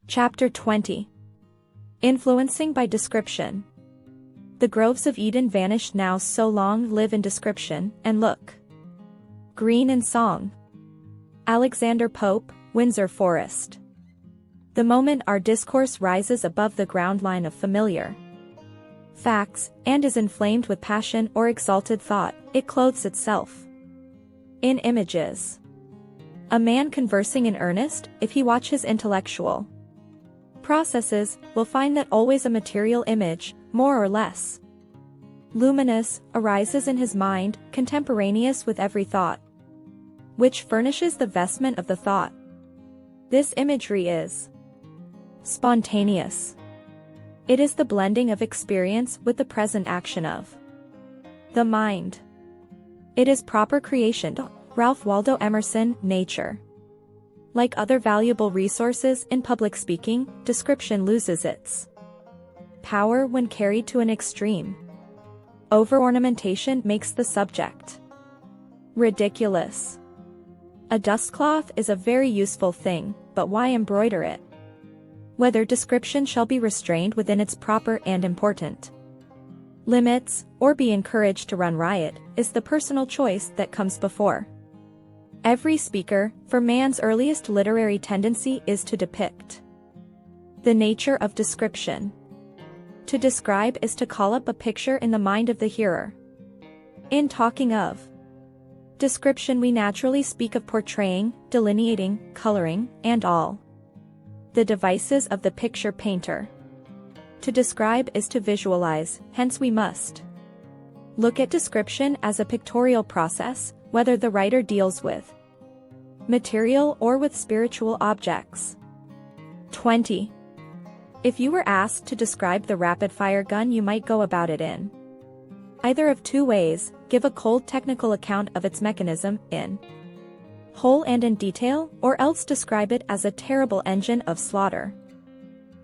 Chapter 20. Influencing by Description. The groves of Eden vanished now, so long live in description, and look green in song. Alexander Pope, Windsor Forest. The moment our discourse rises above the ground line of familiar facts, and is inflamed with passion or exalted thought, it clothes itself in images. A man conversing in earnest, if he watch his intellectual processes, will find that always a material image, more or less luminous, arises in his mind, contemporaneous with every thought, which furnishes the vestment of the thought. This imagery is spontaneous. It is the blending of experience with the present action of the mind. It is proper creation. Ralph Waldo Emerson, Nature. Like other valuable resources in public speaking, description loses its power when carried to an extreme. Over-ornamentation makes the subject ridiculous. A dustcloth is a very useful thing, but why embroider it? Whether description shall be restrained within its proper and important limits, or be encouraged to run riot, is the personal choice that comes before every speaker, for man's earliest literary tendency is to depict the nature of description. To describe is to call up a picture in the mind of the hearer. In talking of description, we naturally speak of portraying, delineating, coloring, and all the devices of the picture painter. To describe is to visualize, hence we must look at description as a pictorial process, whether the writer deals with material or with spiritual objects. 20. If you were asked to describe the rapid-fire gun, you might go about it in either of two ways: give a cold technical account of its mechanism, in whole and in detail, or else describe it as a terrible engine of slaughter,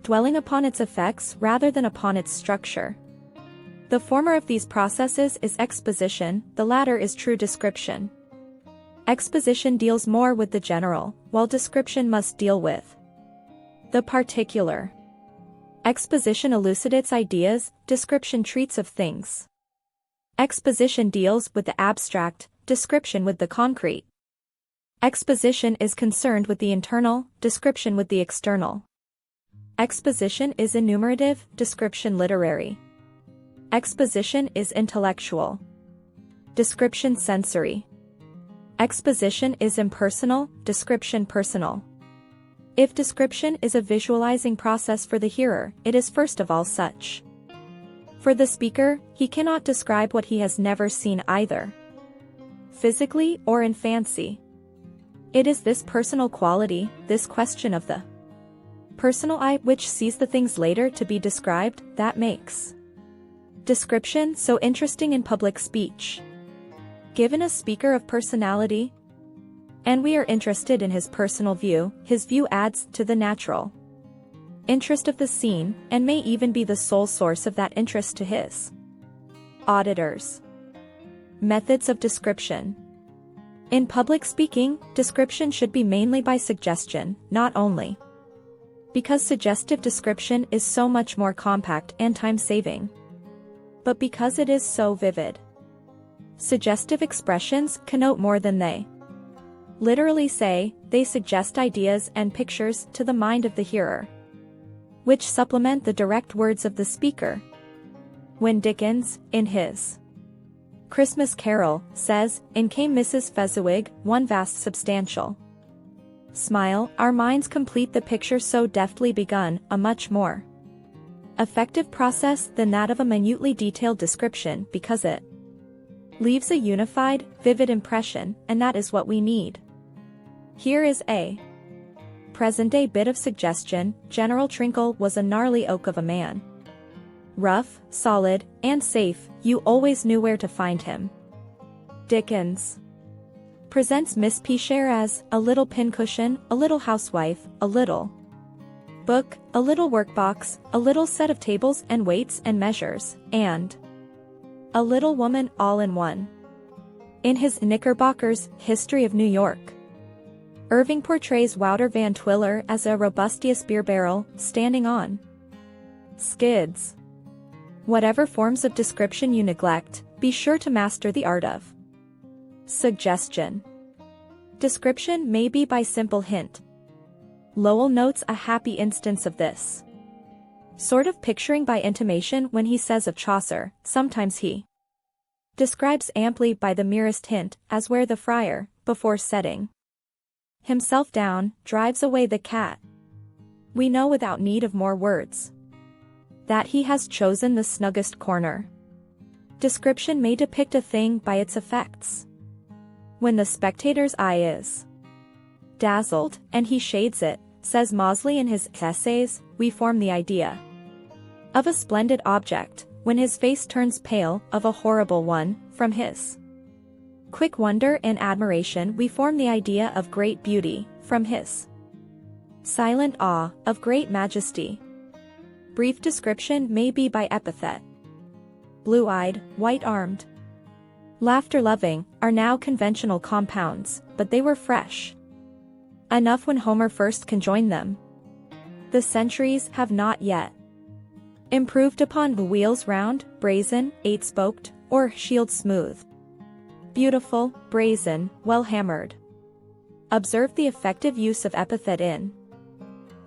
dwelling upon its effects rather than upon its structure. The former of these processes is exposition, the latter is true description. Exposition deals more with the general, while description must deal with the particular. Exposition elucidates ideas, description treats of things. Exposition deals with the abstract, description with the concrete. Exposition is concerned with the internal, description with the external. Exposition is enumerative, description literary. Exposition is intellectual, description sensory. Exposition is impersonal, description personal. If description is a visualizing process for the hearer, it is first of all such. For the speaker, he cannot describe what he has never seen either physically or in fancy. It is this personal quality, this question of the personal eye, which sees the things later to be described, that makes description so interesting in public speech. Given a speaker of personality, and we are interested in his personal view, his view adds to the natural interest of the scene, and may even be the sole source of that interest to his auditors. Methods of description. In public speaking, description should be mainly by suggestion, not only because suggestive description is so much more compact and time-saving, but because it is so vivid. Suggestive expressions connote more than they literally say, they suggest ideas and pictures to the mind of the hearer, which supplement the direct words of the speaker. When Dickens, in his Christmas Carol, says, "In came Mrs. Fezziwig, one vast substantial smile," our minds complete the picture so deftly begun, a much more effective process than that of a minutely detailed description, because it leaves a unified, vivid impression, and that is what we need. Here is a present-day bit of suggestion. General Trinkle was a gnarly oak of a man. Rough, solid, and safe, you always knew where to find him. Dickens presents Miss Peashare as a little pincushion, a little housewife, a little book, a little workbox, a little set of tables and weights and measures, and a little woman all in one. In his Knickerbocker's History of New York, Irving portrays Wouter Van Twiller as a robustious beer barrel, standing on skids. Whatever forms of description you neglect, be sure to master the art of suggestion. Description may be by simple hint. Lowell notes a happy instance of this sort of picturing by intimation when he says of Chaucer, sometimes he describes amply by the merest hint, as where the friar, before setting himself down, drives away the cat. We know without need of more words that he has chosen the snuggest corner. Description may depict a thing by its effects. When the spectator's eye is dazzled, and he shades it, says Mosley in his Essays, we form the idea of a splendid object, when his face turns pale, of a horrible one, from his quick wonder and admiration we form the idea of great beauty, from his silent awe, of great majesty. Brief description may be by epithet. Blue-eyed, white-armed, laughter-loving, are now conventional compounds, but they were fresh enough when Homer first conjoined them. The centuries have not yet improved upon the wheels round, brazen, eight-spoked, or shield smooth. Beautiful, brazen, well-hammered. Observe the effective use of epithet in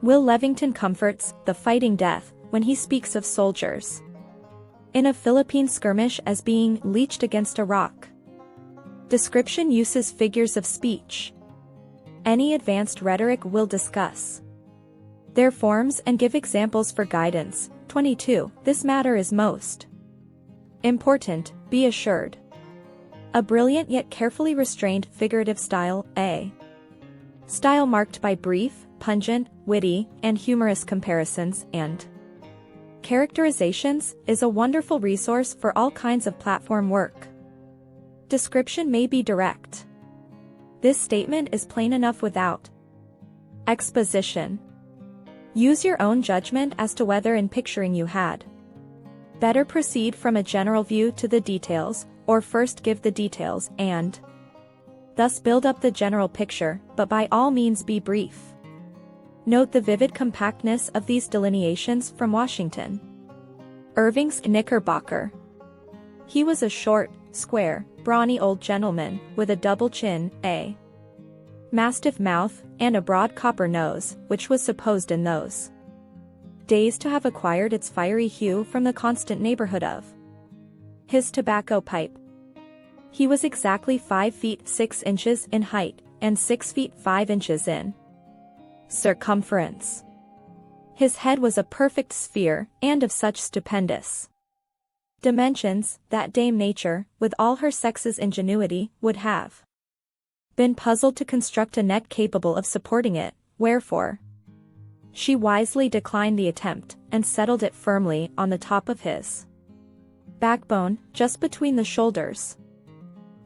Will Levington comforts the fighting death when he speaks of soldiers in a Philippine skirmish as being leached against a rock. Description uses figures of speech. Any advanced rhetoric will discuss their forms and give examples for guidance. 22. This matter is most important, be assured. A brilliant yet carefully restrained figurative style, a style marked by brief, pungent, witty, and humorous comparisons and characterizations, is a wonderful resource for all kinds of platform work. Description may be direct. This statement is plain enough without exposition. Use your own judgment as to whether in picturing you had better proceed from a general view to the details, or first give the details and thus build up the general picture, but by all means be brief. Note the vivid compactness of these delineations from Washington Irving's Knickerbocker. He was a short, square, brawny old gentleman, with a double chin, a mastiff mouth, and a broad copper nose, which was supposed in those days to have acquired its fiery hue from the constant neighborhood of his tobacco pipe. He was exactly 5 feet 6 inches in height, and 6 feet 5 inches in circumference. His head was a perfect sphere, and of such stupendous dimensions, that Dame Nature, with all her sex's ingenuity, would have been puzzled to construct a net capable of supporting it, wherefore she wisely declined the attempt, and settled it firmly on the top of his backbone, just between the shoulders.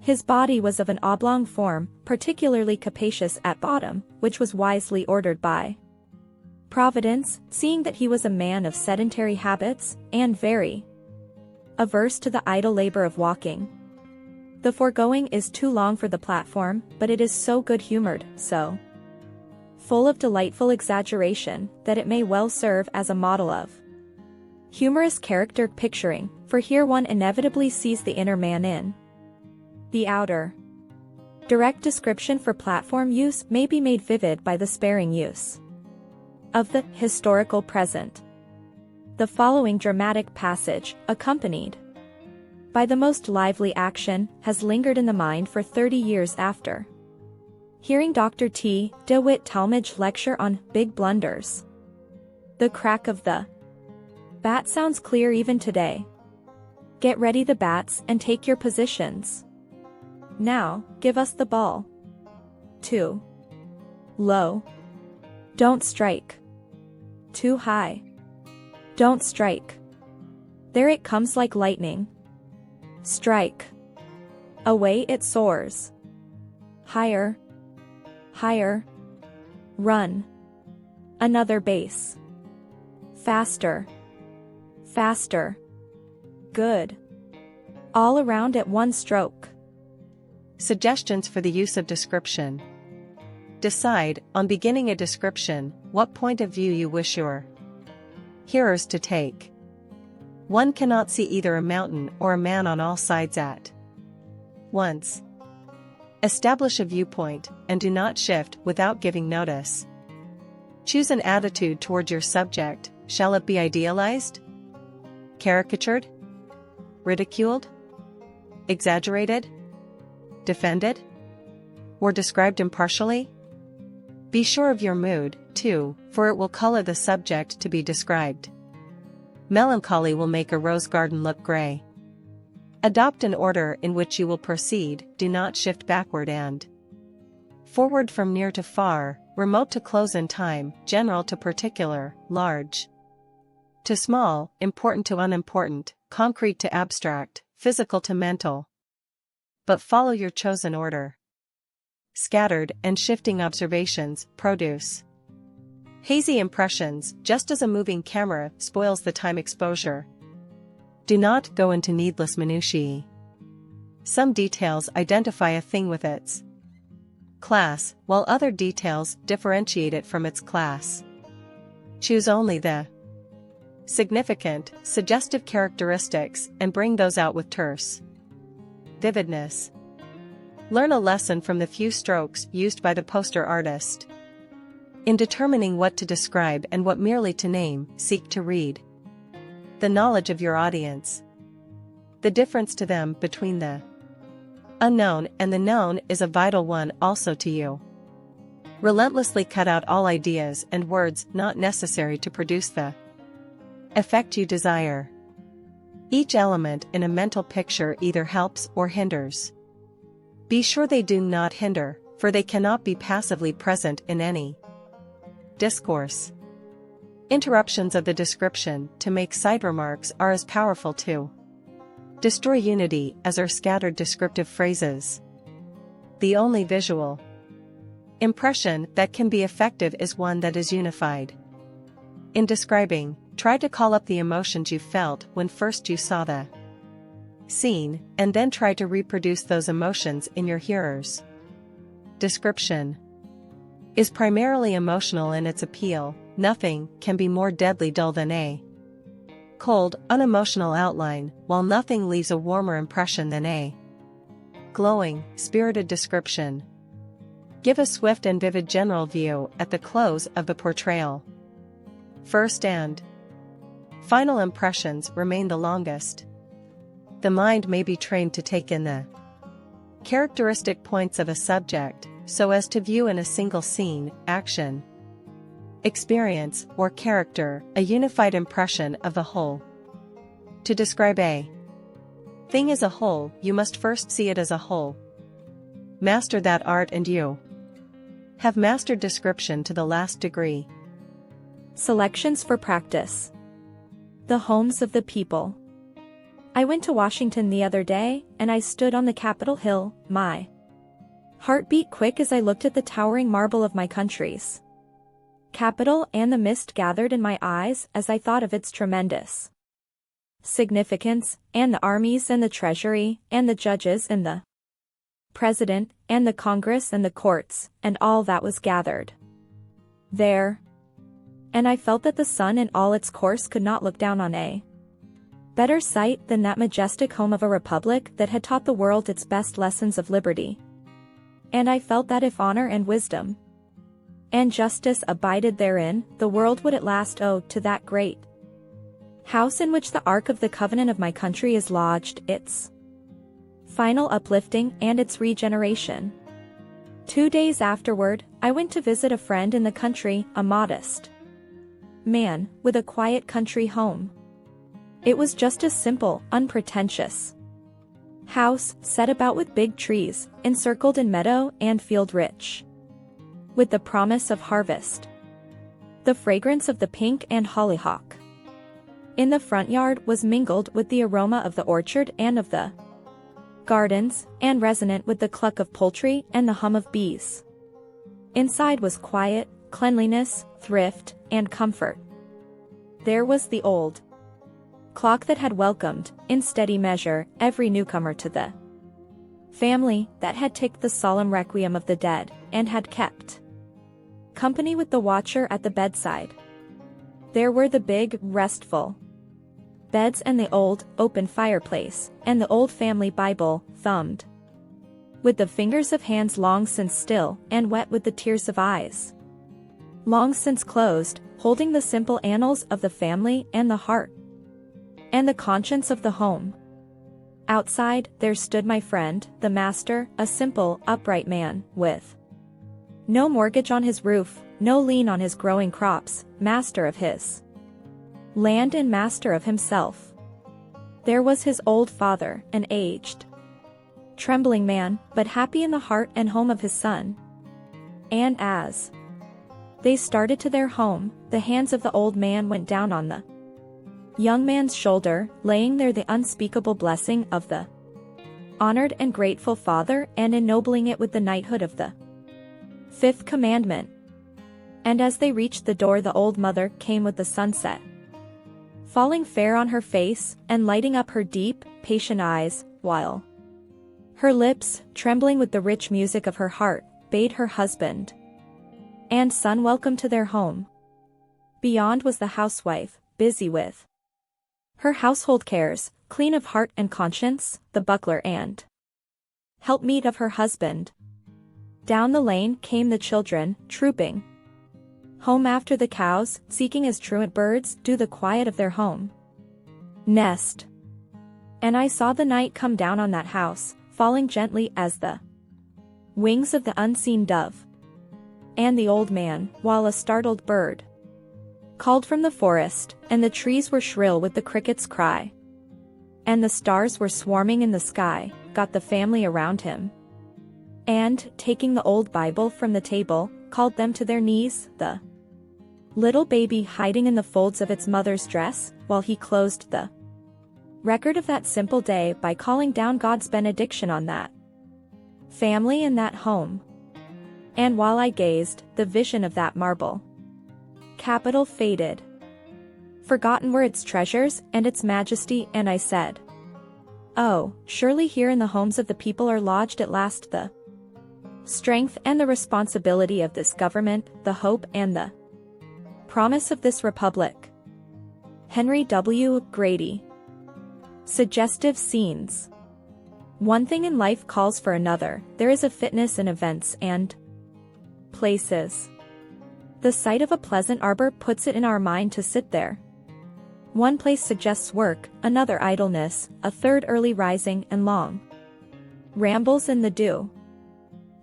His body was of an oblong form, particularly capacious at bottom, which was wisely ordered by Providence, seeing that he was a man of sedentary habits, and very averse to the idle labor of walking. The foregoing is too long for the platform, but it is so good-humored, so full of delightful exaggeration, that it may well serve as a model of humorous character picturing, for here one inevitably sees the inner man in the outer. Direct description for platform use may be made vivid by the sparing use of the historical present. The following dramatic passage, accompanied by the most lively action, has lingered in the mind for 30 years after hearing Dr. T. DeWitt Talmage lecture on big blunders. The crack of the bat sounds clear even today. Get ready the bats and take your positions. Now, give us the ball. 2. Low. Don't strike. Too high. Don't strike. There it comes like lightning. Strike. Away it soars. Higher. Higher. Run. Another base. Faster. Faster. Good. All around at one stroke. Suggestions for the use of description. Decide, on beginning a description, what point of view you wish your hearers to take. One cannot see either a mountain or a man on all sides at once. Establish a viewpoint, and do not shift without giving notice. Choose an attitude toward your subject. Shall it be idealized, caricatured, ridiculed, exaggerated, defended, or described impartially? Be sure of your mood, too, for it will color the subject to be described. Melancholy will make a rose garden look gray. Adopt an order in which you will proceed, do not shift backward and forward from near to far, remote to close in time, general to particular, large to small, important to unimportant, concrete to abstract, physical to mental. But follow your chosen order. Scattered and shifting observations produce hazy impressions, just as a moving camera spoils the time exposure. Do not go into needless minutiae. Some details identify a thing with its class, while other details differentiate it from its class. Choose only the significant, suggestive characteristics and bring those out with terse vividness. Learn a lesson from the few strokes used by the poster artist. In determining what to describe and what merely to name, seek to read the knowledge of your audience. The difference to them between the unknown and the known is a vital one also to you. Relentlessly cut out all ideas and words not necessary to produce the effect you desire. Each element in a mental picture either helps or hinders. Be sure they do not hinder, for they cannot be passively present in any discourse. Interruptions of the description to make side remarks are as powerful to destroy unity as are scattered descriptive phrases. The only visual impression that can be effective is one that is unified. In describing, try to call up the emotions you felt when first you saw the scene, and then try to reproduce those emotions in your hearers. Description is primarily emotional in its appeal. Nothing can be more deadly dull than a cold, unemotional outline, while nothing leaves a warmer impression than a glowing, spirited description. Give a swift and vivid general view at the close of the portrayal. First and final impressions remain the longest. The mind may be trained to take in the characteristic points of a subject, so as to view in a single scene, action, experience, or character, a unified impression of the whole. To describe a thing as a whole, you must first see it as a whole. Master that art and you have mastered description to the last degree. Selections for practice. The homes of the people. I went to Washington the other day, and I stood on the Capitol Hill, my heart beat quick as I looked at the towering marble of my country's capital, and the mist gathered in my eyes as I thought of its tremendous significance, and the armies and the treasury, and the judges and the president, and the Congress and the courts, and all that was gathered there. And I felt that the sun in all its course could not look down on a better sight than that majestic home of a republic that had taught the world its best lessons of liberty. And I felt that if honor and wisdom and justice abided therein, the world would at last owe to that great house in which the Ark of the Covenant of my country is lodged, its final uplifting and its regeneration. 2 days afterward, I went to visit a friend in the country, a modest man with a quiet country home. It was just a simple, unpretentious house, set about with big trees, encircled in meadow and field rich with the promise of harvest, the fragrance of the pink and hollyhock in the front yard was mingled with the aroma of the orchard and of the gardens, and resonant with the cluck of poultry and the hum of bees. Inside was quiet, cleanliness, thrift, and comfort. There was the old clock that had welcomed, in steady measure, every newcomer to the family, that had ticked the solemn requiem of the dead, and had kept company with the watcher at the bedside. There were the big, restful beds and the old, open fireplace, and the old family Bible, thumbed with the fingers of hands long since still and wet with the tears of eyes long since closed, holding the simple annals of the family and the heart and the conscience of the home. Outside, there stood my friend, the master, a simple, upright man, with no mortgage on his roof, no lien on his growing crops, master of his land and master of himself. There was his old father, an aged, trembling man, but happy in the heart and home of his son. And as they started to their home, the hands of the old man went down on the young man's shoulder, laying there the unspeakable blessing of the honored and grateful father and ennobling it with the knighthood of the fifth commandment. And as they reached the door, the old mother came with the sunset falling fair on her face and lighting up her deep, patient eyes, while her lips, trembling with the rich music of her heart, bade her husband and son welcome to their home. Beyond was the housewife, busy with her household cares, clean of heart and conscience, the buckler and helpmeet of her husband. Down the lane came the children, trooping home after the cows, seeking as truant birds do the quiet of their home nest. And I saw the night come down on that house, falling gently as the wings of the unseen dove. And the old man, while a startled bird called from the forest, and the trees were shrill with the cricket's cry, and the stars were swarming in the sky, got the family around him, and, taking the old Bible from the table, called them to their knees, the little baby hiding in the folds of its mother's dress, while he closed the record of that simple day by calling down God's benediction on that family and that home. And while I gazed, the vision of that marble capital faded. Forgotten were its treasures and its majesty, and I said, "Oh, surely here in the homes of the people are lodged at last the strength and the responsibility of this government, the hope and the promise of this republic." Henry W. Grady. Suggestive scenes. One thing in life calls for another. There is a fitness in events and places. The sight of a pleasant arbor puts it in our mind to sit there. One place suggests work, another idleness, a third early rising and long rambles in the dew.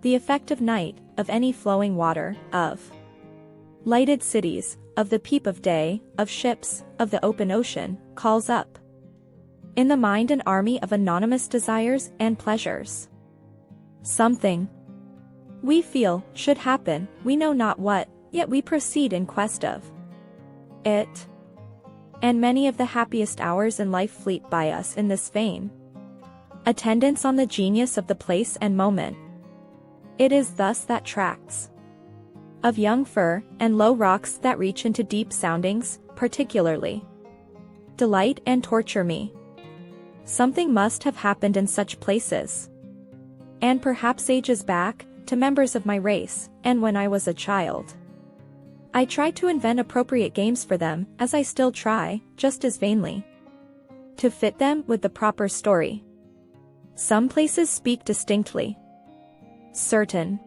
The effect of night, of any flowing water, of lighted cities, of the peep of day, of ships, of the open ocean, calls up in the mind an army of anonymous desires and pleasures. Something we feel should happen, we know not what, yet we proceed in quest of it. And many of the happiest hours in life fleet by us in this vein. Attendance on the genius of the place and moment. It is thus that tracts of young fir and low rocks that reach into deep soundings, particularly delight and torture me. Something must have happened in such places. And perhaps ages back, to members of my race, and when I was a child. I tried to invent appropriate games for them, as I still try, just as vainly, to fit them with the proper story. Some places speak distinctly. Certain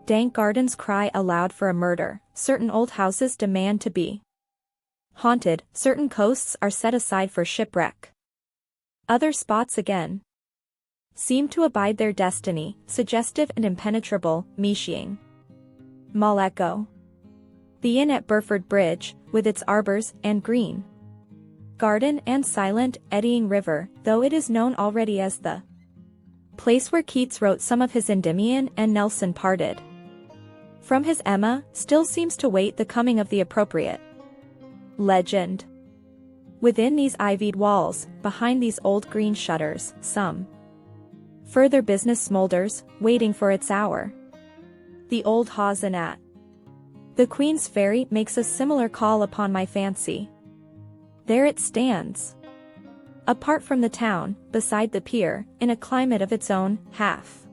dank gardens cry aloud for a murder, certain old houses demand to be haunted, certain coasts are set aside for shipwreck. Other spots again seem to abide their destiny, suggestive and impenetrable, Meeting. Mal-Echo. The inn at Burford Bridge, with its arbors and green garden and silent, eddying river, though it is known already as the place where Keats wrote some of his Endymion and Nelson parted from his Emma, still seems to wait the coming of the appropriate legend. Within these ivied walls, behind these old green shutters, some further business smolders, waiting for its hour. The old Hawes Inn at the Queen's Ferry makes a similar call upon my fancy. There it stands, apart from the town, beside the pier, in a climate of its own, half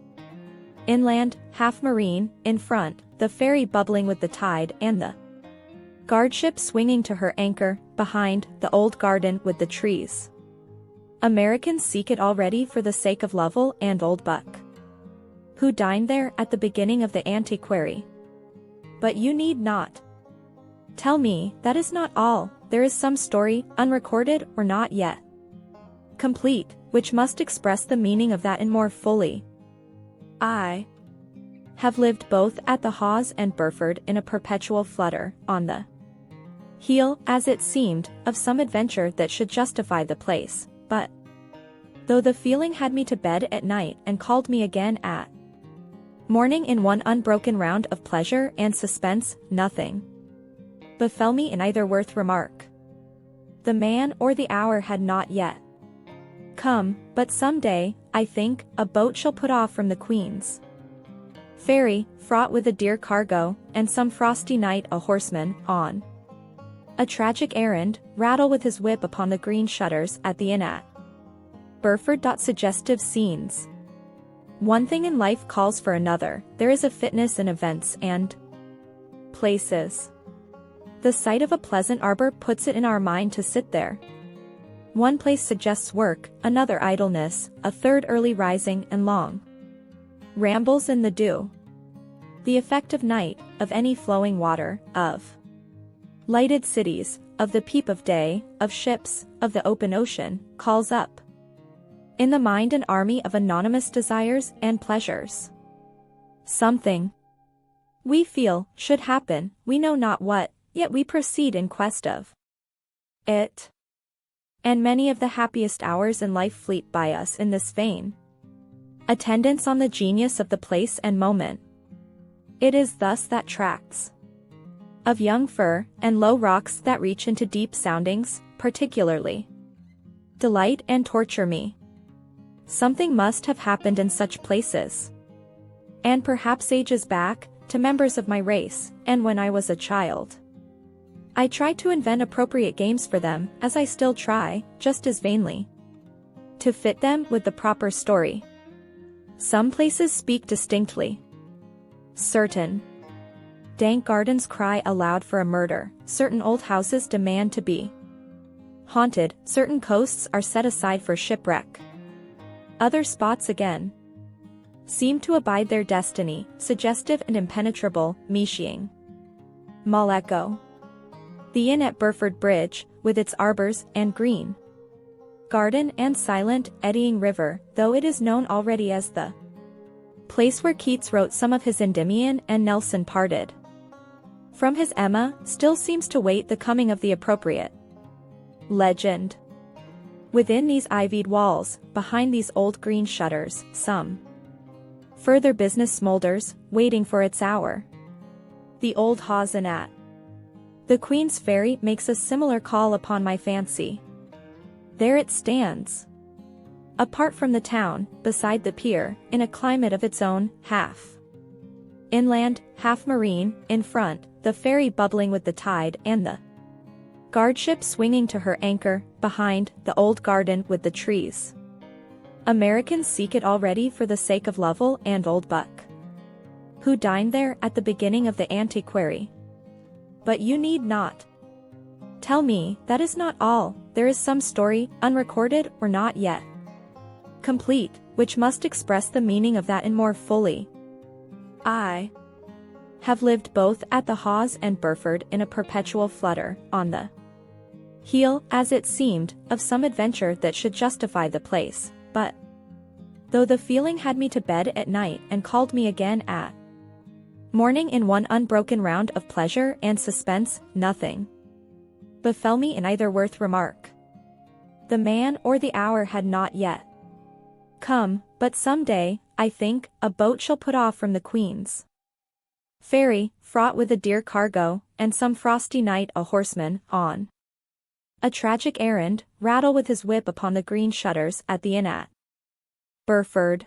inland, half marine. In front, the ferry bubbling with the tide and the guardship swinging to her anchor, behind, the old garden with the trees. Americans seek it already for the sake of Lovell and Old Buck, who dined there at the beginning of the antiquary. But you need not tell me that is not all, there is some story, unrecorded or not yet complete, which must express the meaning of that in more fully. I have lived both at the Hawes and Burford in a perpetual flutter, on the heel, as it seemed, of some adventure that should justify the place, but though the feeling had me to bed at night and called me again at morning in one unbroken round of pleasure and suspense, nothing befell me in either worth remark. The man or the hour had not yet come, but some day, I think, a boat shall put off from the Queen's ferry, fraught with a dear cargo, and some frosty night a horseman, on a tragic errand, rattle with his whip upon the green shutters at the inn at Burford. Suggestive scenes. One thing in life calls for another, there is a fitness in events and places. The sight of a pleasant arbor puts it in our mind to sit there. One place suggests work, another idleness, a third early rising and long rambles in the dew. The effect of night, of any flowing water, of lighted cities, of the peep of day, of ships, of the open ocean, calls up in the mind an army of anonymous desires and pleasures. Something we feel should happen, we know not what, yet we proceed in quest of it. And many of the happiest hours in life fleet by us in this vein. Attendance on the genius of the place and moment. It is thus that tracts of young fir and low rocks that reach into deep soundings, particularly delight and torture me. Something must have happened in such places, and perhaps ages back, to members of my race, and when I was a child. I tried to invent appropriate games for them, as I still try, just as vainly, to fit them with the proper story. Some places speak distinctly. Certain dank gardens cry aloud for a murder, certain old houses demand to be haunted, certain coasts are set aside for shipwreck. Other spots again seem to abide their destiny, suggestive and impenetrable, Meeting. Maleko. The inn at Burford Bridge, with its arbors and green garden and silent, eddying river, though it is known already as the place where Keats wrote some of his Endymion and Nelson parted from his Emma, still seems to wait the coming of the appropriate legend. Within these ivied walls, behind these old green shutters, some further business smolders, waiting for its hour. The old Hawes Inn at the Queen's Ferry makes a similar call upon my fancy. There it stands, apart from the town, beside the pier, in a climate of its own, half inland, half marine, in front, the ferry bubbling with the tide and the guardship swinging to her anchor, behind, the old garden with the trees. Americans seek it already for the sake of Lovell and Old Buck, who dined there at the beginning of the antiquary. But you need not tell me that is not all, there is some story, unrecorded or not yet complete, which must express the meaning of that in more fully. I have lived both at the Hawes and Burford in a perpetual flutter, on the heel, as it seemed, of some adventure that should justify the place, but though the feeling had me to bed at night and called me again at morning in one unbroken round of pleasure and suspense, nothing befell me in either worth remark. The man or the hour had not yet come, but some day, I think, a boat shall put off from the Queen's ferry, fraught with a dear cargo, and some frosty night a horseman, on a tragic errand, rattle with his whip upon the green shutters at the inn at Burford.